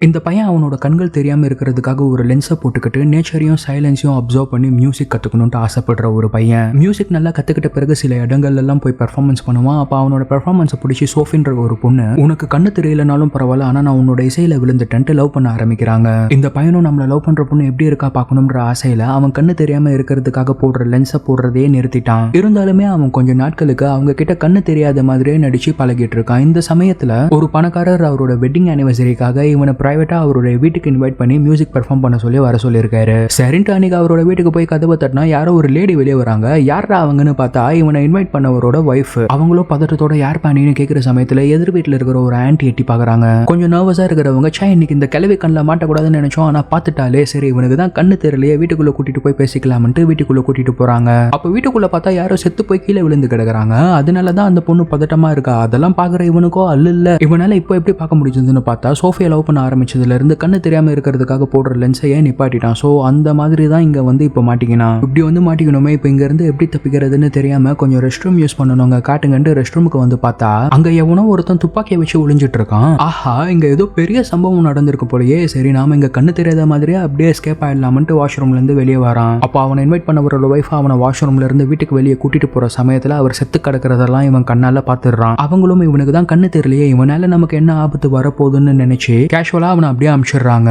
இந்த பையன் அவனோட கண்கள் தெரியாம இருக்கிறதுக்காக ஒரு லென்ஸை போட்டுக்கிட்டு நேச்சரையும் சைலன்ஸையும் அப்சர்வ் பண்ணி மியூசிக் கத்துக்கணும்னு ஆசைப்படுற ஒரு பையன். மியூசிக் நல்லா கத்துக்கிட்ட பிறகு சில இடங்கள்ல எல்லாம் போய் பெர்ஃபார்மன்ஸ் பண்ணுவான். அப்ப அவனோட பெர்ஃபார்மன்ஸை பிடிச்சி சோஃபின்ற ஒரு பொண்ணு, உனக்கு கண்ணு தெரியலனாலும் பரவாயில்ல, ஆனா நான் உன்னோட இசையில விழுந்துட்டேன்ட்டு லவ் பண்ண ஆரம்பிக்கிறாங்க. இந்த பையனும் நம்மள லவ் பண்ற பொண்ணு எப்படி இருக்கா பார்க்கணும்ன்ற ஆசையில அவன் கண்ணு தெரியாம இருக்கிறதுக்காக போடுற லென்ஸை போடுறதே நிறுத்திட்டான். இருந்தாலுமே அவன் கொஞ்ச நாட்களுக்கு அவங்க கிட்ட கண்ணு தெரியாத மாதிரியே நடிச்சு பழகிட்டு இருக்கான். இந்த சமயத்துல ஒரு பணக்காரர் அவரோட வெட்டிங் ஆனிவர்சரிக்காக இவனை பிரைவேட்டா அவரோட வீட்டுக்கு இன்வைட் பண்ணி மியூசிக் பெர்ஃபார்ம் பண்ண சொல்லி வர சொல்லியிருக்காரு. சரின்ட்டு அன்னைக்கு அவரோட வீட்டுக்கு போய் கதவை தட்டினா யாரோ ஒரு லேடி வெளியே வராங்க. யாரா அவங்கன்னு பார்த்தா இவனை இன்வைட் பண்ணவரோட வைஃப். அவங்களும் பதட்டத்தோட யார் பாணின்னு கேட்கிற சமயத்துல எதிர் வீட்டுல இருக்கிற ஒரு ஆன்டி எட்டி பாக்குறாங்க. கொஞ்சம் நர்வஸா இருக்கிறவங்க, சா இன்னைக்கு இந்த கிளவி கண்ணில் மாட்டக்கூடாதுன்னு நினைச்சோம், ஆனா பார்த்துட்டாலே சரி இவனுக்கு தான் கண்ணு தெரியலையே, வீட்டுக்குள்ள கூட்டிட்டு போய் பேசிக்கலாம்னு வீட்டுக்குள்ள கூட்டிட்டு போறாங்க. அப்ப வீட்டுக்குள்ள பார்த்தா யாரோ செத்து போய் கீழே விழுந்து கிடக்குறாங்க. அதனாலதான் அந்த பொண்ணு பதட்டமா இருக்கா. அதெல்லாம் பாக்குற இவனுக்கோ அல்ல, இவனால இப்போ எப்படி பார்க்க முடிஞ்சதுன்னு பார்த்தா சோஃபியா லவ் பண்ண ஆரம்பிச்சதுல இருந்து கண்ணு தெரியாம இருக்கிறதுக்காக போடுற லென்ஸை நிப்பாட்டிட்டான். சோ அந்த மாதிரி தான் இங்க வந்து இப்ப மாட்டிக்கினான். இப்படி வந்து மாட்டிக்கணுமே, இப்ப இங்க இருந்து எப்படி தப்பிக்கிறதுன்னு தெரியாம கொஞ்சம் ரெஸ்ட் ரூம் யூஸ் பண்ணணுங்க காட்டுங்கன்னு ரெஸ்ட் ரூமுக்கு வந்து பார்த்தா அங்க எவனோ ஒருத்தன் துப்பாக்கியை வச்சு ஒளிஞ்சிட்டு இருக்கான். ஆஹா, இங்க ஏதோ பெரிய சம்பவம் நடந்திருக்கு போலயே. சரி நாம இங்க கண்ணு தெரியாத மாதிரியே அப்படியே எஸ்கேப் ஆயிடலாம்னு வாஷ்ரூம்ல இருந்து வெளியே வரான். அப்ப அவனை இன்வைட் பண்ணவரோட வைஃப் அவனை வாஷ்ரூம்ல இருந்து வீட்டுக்கு வெளியே கூட்டிட்டு போற சமயத்துல அவர் செத்து கிடக்கிறதெல்லாம் இவன் கண்ணால பாத்துடுறான். அவங்களும் இவனுக்கு தான் கண்ணு தெரியலையே, இவனால நமக்கு என்ன ஆபத்து வரப்போகுதுன்னு நினைச்சு கேஷுவலா அவனை அப்படியே அனுப்பிச்சிடுறாங்க.